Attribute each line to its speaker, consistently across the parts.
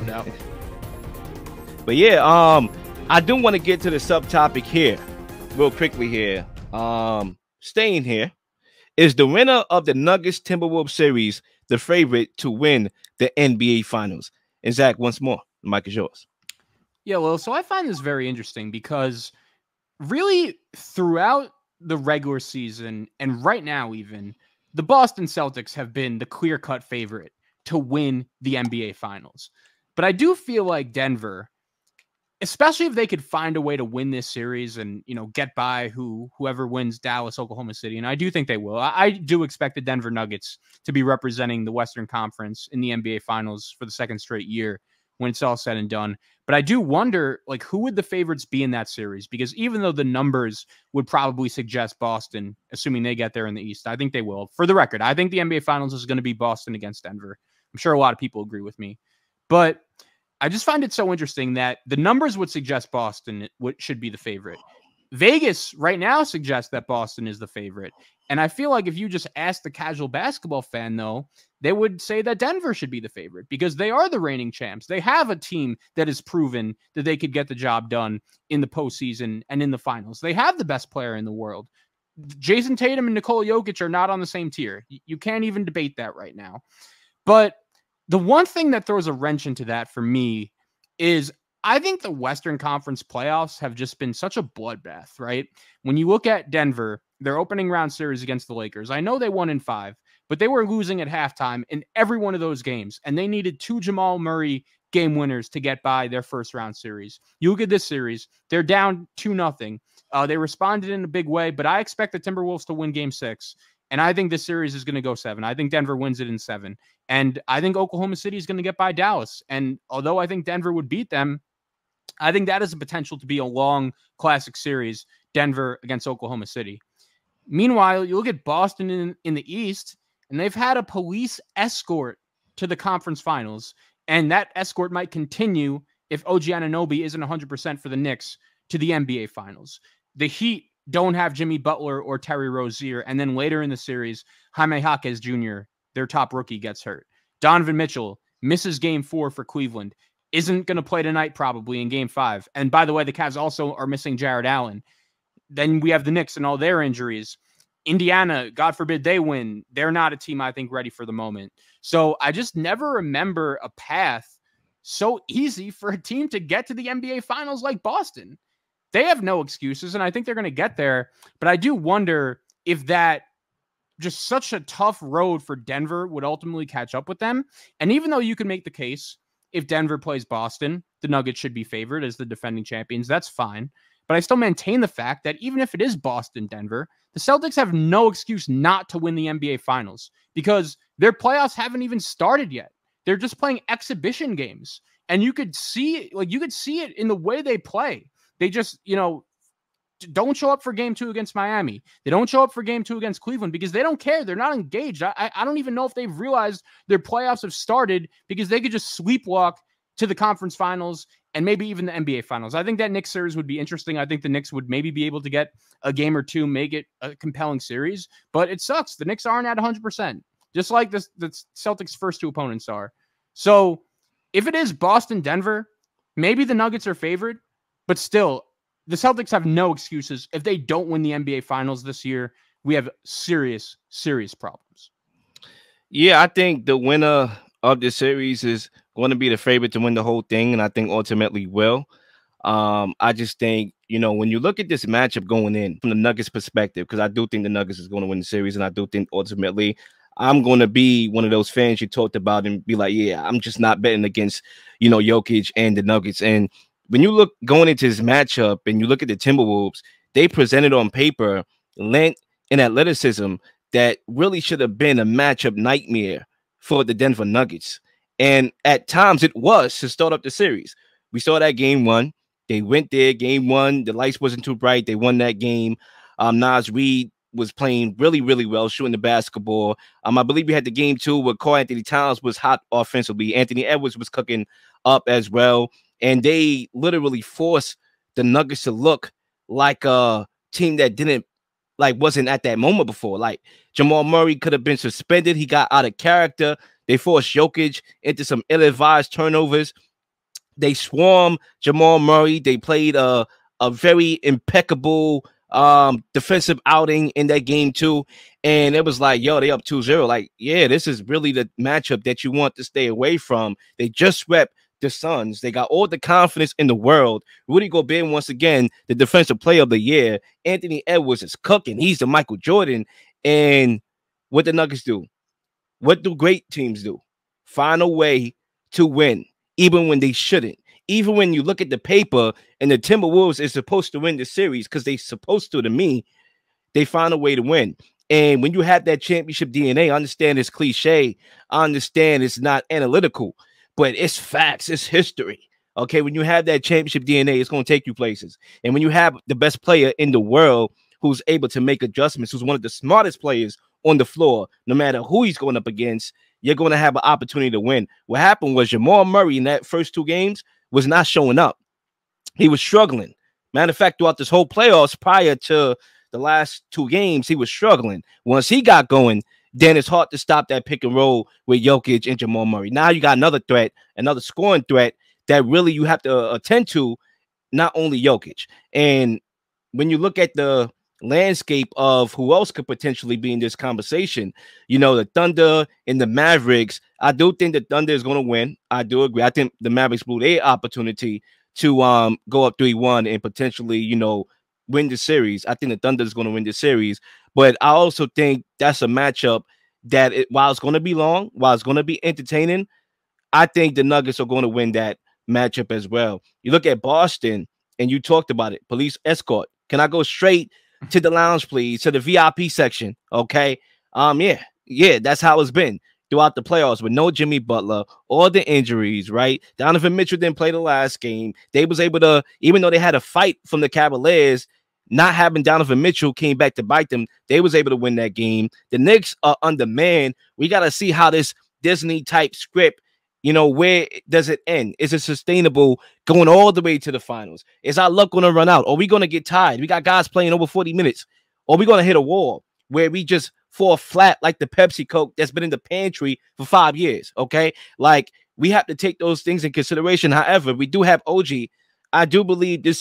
Speaker 1: doubt.
Speaker 2: But yeah, I do want to get to the subtopic here, real quickly here. Staying here, is the winner of the Nuggets Timberwolves series the favorite to win the NBA Finals? And Zach, once more, the mic is yours.
Speaker 1: Yeah, well, so I find this very interesting because really throughout the regular season and right now even, the Boston Celtics have been the clear-cut favorite to win the NBA Finals. But I do feel like Denver, especially if they could find a way to win this series and, you know, get by whoever wins Dallas, Oklahoma City, and I do think they will. I do expect the Denver Nuggets to be representing the Western Conference in the NBA Finals for the second straight year when it's all said and done. But I do wonder, like, who would the favorites be in that series? Because even though the numbers would probably suggest Boston, assuming they get there in the East, I think they will. For the record, I think the NBA Finals is going to be Boston against Denver. I'm sure a lot of people agree with me. But I just find it so interesting that the numbers would suggest Boston should be the favorite. Vegas right now suggests that Boston is the favorite. And I feel like if you just ask the casual basketball fan, though, they would say that Denver should be the favorite because they are the reigning champs. They have a team that has proven that they could get the job done in the postseason and in the finals. They have the best player in the world. Jason Tatum and Nikola Jokic are not on the same tier. You can't even debate that right now. But the one thing that throws a wrench into that for me is I think the Western Conference playoffs have just been such a bloodbath, right? When you look at Denver, their opening round series against the Lakers, I know they won in 5, but they were losing at halftime in every one of those games, and they needed 2 Jamal Murray game winners to get by their first round series. You look at this series, they're down 2-0. They responded in a big way, but I expect the Timberwolves to win game 6. And I think this series is going to go 7. I think Denver wins it in 7. And I think Oklahoma City is going to get by Dallas. And although I think Denver would beat them, I think that has the potential to be a long classic series, Denver against Oklahoma City. Meanwhile, you look at Boston in the East, and they've had a police escort to the conference finals. And that escort might continue if OG Anunoby isn't 100% for the Knicks to the NBA Finals. The Heat don't have Jimmy Butler or Terry Rozier. And then later in the series, Jaime Jaquez Jr., their top rookie, gets hurt. Donovan Mitchell misses game 4 for Cleveland. Isn't going to play tonight probably in game 5. And by the way, the Cavs also are missing Jared Allen. Then we have the Knicks and all their injuries. Indiana, God forbid they win. They're not a team I think ready for the moment. So I just never remember a path so easy for a team to get to the NBA Finals like Boston. They have no excuses, and I think they're going to get there. But I do wonder if that just such a tough road for Denver would ultimately catch up with them. And even though you can make the case, if Denver plays Boston, the Nuggets should be favored as the defending champions. That's fine. But I still maintain the fact that even if it is Boston-Denver, the Celtics have no excuse not to win the NBA Finals because their playoffs haven't even started yet. They're just playing exhibition games. And you could see it in the way they play. They just, don't show up for game 2 against Miami. They don't show up for game 2 against Cleveland because they don't care. They're not engaged. I don't even know if they've realized their playoffs have started because they could just sleepwalk to the conference finals and maybe even the NBA Finals. I think that Knicks series would be interesting. I think the Knicks would maybe be able to get a game or 2, make it a compelling series, but it sucks. The Knicks aren't at 100%, just like the Celtics' first 2 opponents are. So if it is Boston-Denver, maybe the Nuggets are favored, but still, the Celtics have no excuses. If they don't win the NBA Finals this year, we have serious, serious problems.
Speaker 2: Yeah, I think the winner of the series is going to be the favorite to win the whole thing, and I think ultimately will. I just think, when you look at this matchup going in from the Nuggets perspective, because I do think the Nuggets is going to win the series, and I do think ultimately I'm going to be one of those fans you talked about and be like, yeah, I'm just not betting against, Jokic and the Nuggets. And when you look going into this matchup and you look at the Timberwolves, they presented on paper length and athleticism that really should have been a matchup nightmare for the Denver Nuggets. And at times it was to start up the series. We saw that game 1. They went there, game 1. The lights wasn't too bright. They won that game. Naz Reid was playing really, really well, shooting the basketball. I believe we had the game 2 where Karl Anthony Towns was hot offensively. Anthony Edwards was cooking up as well. And they literally forced the Nuggets to look like a team that wasn't at that moment before. Like Jamal Murray could have been suspended. He got out of character. They forced Jokic into some ill-advised turnovers. They swarmed Jamal Murray. They played a very impeccable defensive outing in that game too. And it was like, yo, they up 2-0. Like, yeah, this is really the matchup that you want to stay away from. They just swept the Suns. They got all the confidence in the world. Rudy Gobert, once again, the defensive player of the year. Anthony Edwards is cooking. He's the Michael Jordan. And what the Nuggets do? What do great teams do? Find a way to win, even when they shouldn't. Even when you look at the paper and the Timberwolves is supposed to win the series because they're supposed to me, they find a way to win. And when you have that championship DNA, I understand it's cliche. I understand it's not analytical, but it's facts. It's history. Okay, when you have that championship DNA, it's going to take you places. And when you have the best player in the world who's able to make adjustments, who's one of the smartest players on the floor, no matter who he's going up against, you're going to have an opportunity to win. What happened was Jamal Murray in that first 2 games was not showing up. He was struggling. Matter of fact, throughout this whole playoffs prior to the last 2 games, he was struggling. Once he got going, then it's hard to stop that pick and roll with Jokic and Jamal Murray. Now you got another threat, another scoring threat that really you have to attend to, not only Jokic. And when you look at the landscape of who else could potentially be in this conversation, the Thunder and the Mavericks, I do think the Thunder is going to win. I do agree. I think the Mavericks blew their opportunity to go up 3-1 and potentially, win the series. I think the Thunder is going to win the series, but I also think that's a matchup that while it's going to be long, while it's going to be entertaining, I think the Nuggets are going to win that matchup as well. You look at Boston, and you talked about it. Police escort. Can I go straight to the lounge, please, to the VIP section? Okay. Yeah, that's how it's been throughout the playoffs with no Jimmy Butler, all the injuries, right? Donovan Mitchell didn't play the last game. They was able to, even though they had a fight from the Cavaliers, not having Donovan Mitchell came back to bite them. They was able to win that game. The Knicks are undermanned. We got to see how this Disney type script, where does it end? Is it sustainable going all the way to the finals? Is our luck going to run out? Are we going to get tired? We got guys playing over 40 minutes. Or we going to hit a wall where we just fall flat like the Pepsi Coke that's been in the pantry for 5 years, okay? Like, we have to take those things in consideration. However, we do have OG. I do believe that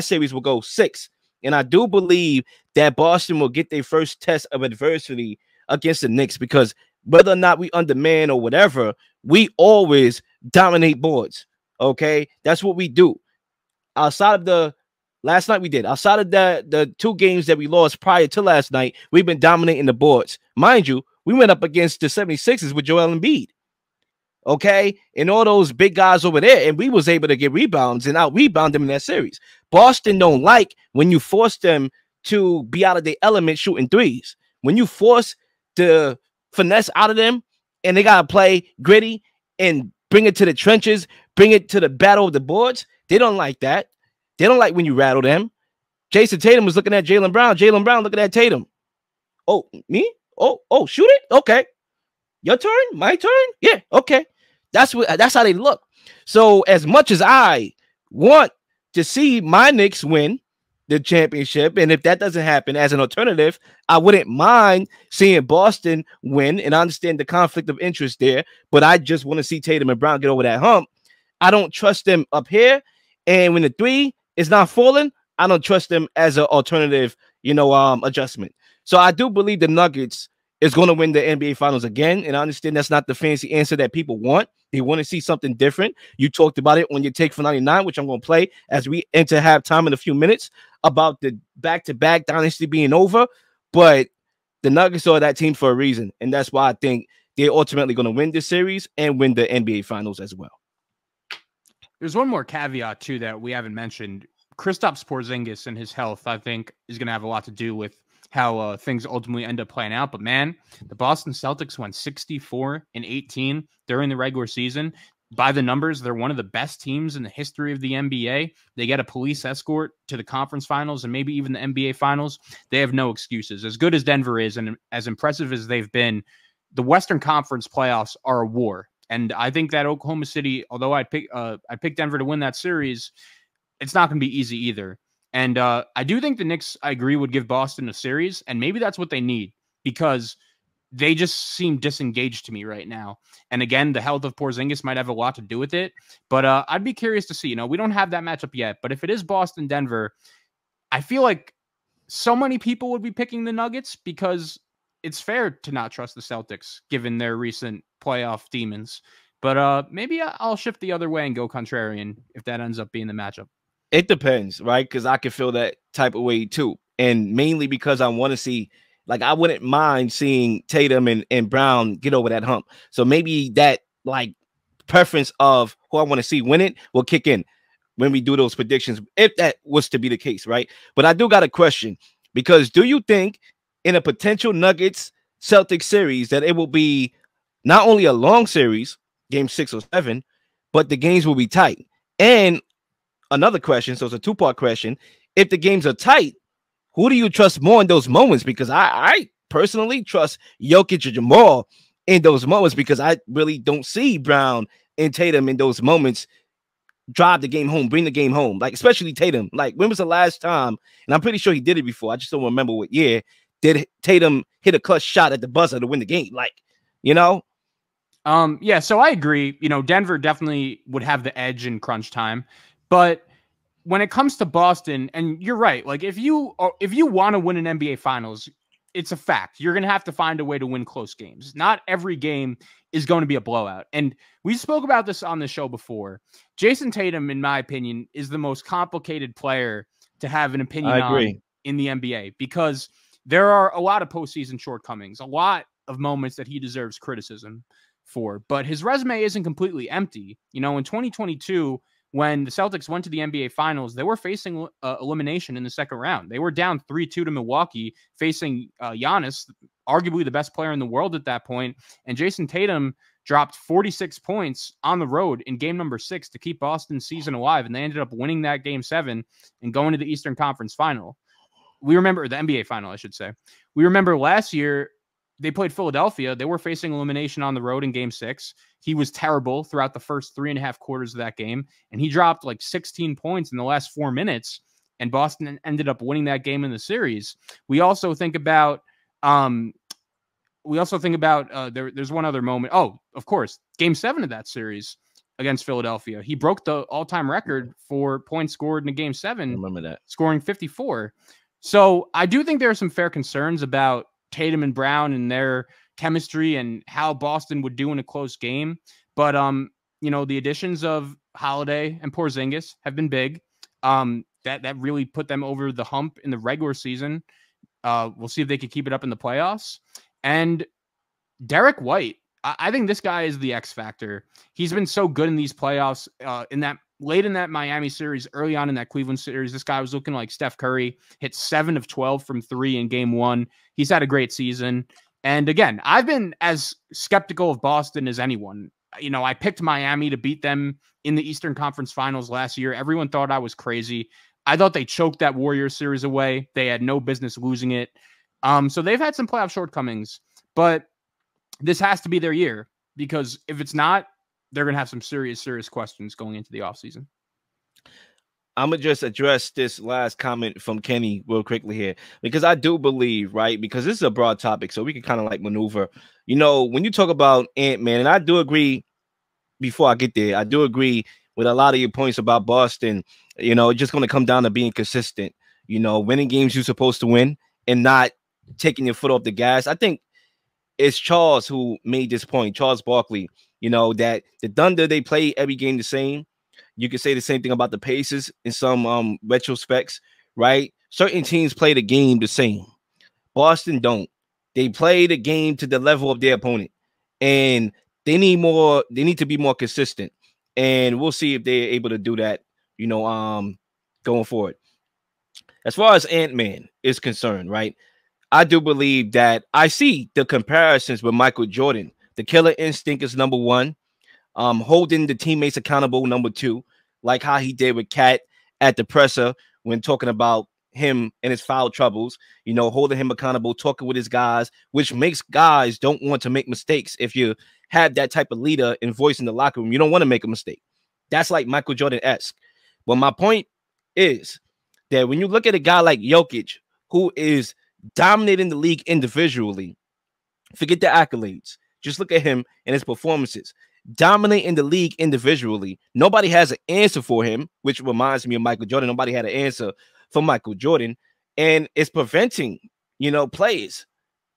Speaker 2: series will go 6. And I do believe that Boston will get their first test of adversity against the Knicks, because whether or not we underman or whatever, we always dominate boards. Okay, that's what we do. Outside of the last night, we did. Outside of the 2 games that we lost prior to last night, we've been dominating the boards. Mind you, we went up against the 76ers with Joel Embiid. Okay, and all those big guys over there, and we was able to get rebounds and out rebound them in that series. Boston don't like when you force them to be out of their element shooting threes. When you force the finesse out of them and they gotta play gritty and bring it to the trenches, bring it to the battle of the boards, they don't like that. They don't like when you rattle them. Jason Tatum was looking at Jaylen Brown. Jaylen Brown looking at Tatum. Oh, me? Oh, shoot it? Okay. Your turn? My turn? Yeah, okay. That's how they look. So as much as I want to see my Knicks win the championship, and if that doesn't happen as an alternative, I wouldn't mind seeing Boston win, and I understand the conflict of interest there, but I just want to see Tatum and Brown get over that hump. I don't trust them up here, and when the 3 is not falling, I don't trust them as an alternative, adjustment. So I do believe the Nuggets is going to win the NBA Finals again, and I understand that's not the fancy answer that people want. They want to see something different. You talked about it on your take for 99, which I'm going to play as we enter halftime in a few minutes, about the back-to-back dynasty being over. But the Nuggets are that team for a reason, and that's why I think they're ultimately going to win this series and win the NBA Finals as well.
Speaker 1: There's one more caveat, too, that we haven't mentioned. Kristaps Porzingis and his health, I think, is going to have a lot to do with how things ultimately end up playing out. But man, the Boston Celtics went 64-18 during the regular season. By the numbers, they're one of the best teams in the history of the NBA. They get a police escort to the conference finals and maybe even the NBA finals. They have no excuses. As good as Denver is and as impressive as they've been, the Western Conference playoffs are a war. And I think that Oklahoma City, although I picked Denver to win that series, it's not going to be easy either. And I do think the Knicks, I agree, would give Boston a series, and maybe that's what they need, because they just seem disengaged to me right now. And again, the health of Porzingis might have a lot to do with it. But I'd be curious to see. You know, we don't have that matchup yet. But if it is Boston-Denver, I feel like so many people would be picking the Nuggets because it's fair to not trust the Celtics given their recent playoff demons. But maybe I'll shift the other way and go contrarian if that ends up being the matchup.
Speaker 2: It depends, right? Because I can feel that type of way too. And mainly because I want to see, like, I wouldn't mind seeing Tatum and Brown get over that hump. So maybe that, like, preference of who I want to see win it will kick in when we do those predictions, if that was to be the case, right? But I do got a question, because do you think in a potential Nuggets Celtics series that it will be not only a long series, game 6 or 7, but the games will be tight? And another question, so it's a two-part question. If the games are tight, who do you trust more in those moments? Because I personally trust Jokic or Jamal in those moments, because I really don't see Brown and Tatum in those moments drive the game home, bring the game home. Like, especially Tatum. Like, when was the last time, and I'm pretty sure he did it before, I just don't remember what year, did Tatum hit a clutch shot at the buzzer to win the game? Like, you know?
Speaker 1: Yeah, so I agree. You know, Denver definitely would have the edge in crunch time. But when it comes to Boston, and you're right, like if you want to win an NBA Finals, it's a fact. You're going to have to find a way to win close games. Not every game is going to be a blowout. And we spoke about this on the show before. Jason Tatum, in my opinion, is the most complicated player to have an opinion on in the NBA, because there are a lot of postseason shortcomings, a lot of moments that he deserves criticism for, but his resume isn't completely empty. You know, in 2022, when the Celtics went to the NBA Finals, they were facing elimination in the second round. They were down 3-2 to Milwaukee, facing Giannis, arguably the best player in the world at that point. And Jason Tatum dropped 46 points on the road in game number 6 to keep Boston's season alive. And they ended up winning that game 7 and going to the Eastern Conference Final. We remember the NBA Final, I should say. We remember last year, they played Philadelphia. They were facing elimination on the road in game 6. He was terrible throughout the first 3.5 quarters of that game. And he dropped like 16 points in the last 4 minutes. And Boston ended up winning that game in the series. We also think about, there's one other moment. Oh, of course, game 7 of that series against Philadelphia. He broke the all-time record for points scored in a game 7.
Speaker 2: I remember that.
Speaker 1: Scoring 54. So I do think there are some fair concerns about Tatum and Brown and their chemistry and how Boston would do in a close game. But, you know, the additions of Holiday and Porzingis have been big. That really put them over the hump in the regular season. We'll see if they can keep it up in the playoffs. And Derek White, I think this guy is the X factor. He's been so good in these playoffs, late in that Miami series, early on in that Cleveland series. This guy was looking like Steph Curry, hit 7 of 12 from 3 in game 1. He's had a great season. And again, I've been as skeptical of Boston as anyone. You know, I picked Miami to beat them in the Eastern Conference Finals last year. Everyone thought I was crazy. I thought they choked that Warriors series away. They had no business losing it. So they've had some playoff shortcomings, but this has to be their year, because if it's not, they're going to have some serious questions going into the offseason.
Speaker 2: I'm going to just address this last comment from Kenny real quickly here, because I do believe, right, because this is a broad topic, so we can kind of like maneuver. You know, when you talk about Ant-Man, and I do agree, before I get there, I do agree with a lot of your points about Boston. You know, it's just going to come down to being consistent, you know, winning games you're supposed to win and not taking your foot off the gas. I think it's Charles who made this point, Charles Barkley, you know, that the Thunder, they play every game the same. You could say the same thing about the Pacers in some retrospects, right? Certain teams play the game the same. Boston don't. They play the game to the level of their opponent, and they need more. They need to be more consistent, and we'll see if they're able to do that, you know, going forward. As far as Ant-Man is concerned, right? I do believe that I see the comparisons with Michael Jordan. The killer instinct is number 1. Holding the teammates accountable, number 2, like how he did with Cat at the presser when talking about him and his foul troubles, you know, holding him accountable, talking with his guys, which makes guys don't want to make mistakes. If you have that type of leader and voice in the locker room, you don't want to make a mistake. That's like Michael Jordan-esque. But my point is that when you look at a guy like Jokic, who is dominating the league individually, Forget the accolades. Just look at him and his performances. Dominating the league individually. Nobody has an answer for him, which reminds me of Michael Jordan. Nobody had an answer for Michael Jordan. And it's preventing, plays,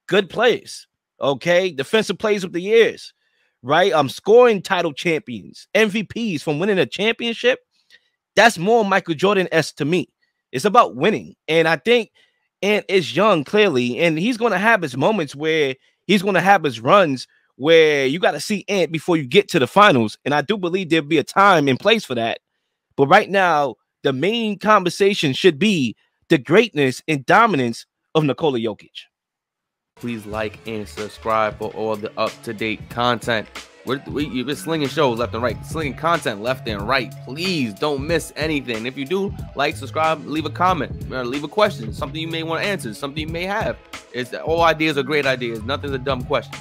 Speaker 2: good plays, okay? Defensive plays of the years, right? Scoring title champions, MVPs from winning a championship. That's more Michael Jordan-esque to me. It's about winning. And I think Ant is young, clearly, and he's going to have his moments where he's going to have his runs where you got to see Ant before you get to the finals. And I do believe there'll be a time and place for that. But right now, the main conversation should be the greatness and dominance of Nikola Jokic.
Speaker 3: Please like and subscribe for all the up-to-date content. We're slinging shows left and right, slinging content left and right. Please don't miss anything. If you do, like, subscribe, leave a comment, leave a question, something you may want to answer, something you may have. All ideas are great ideas. Nothing's a dumb question.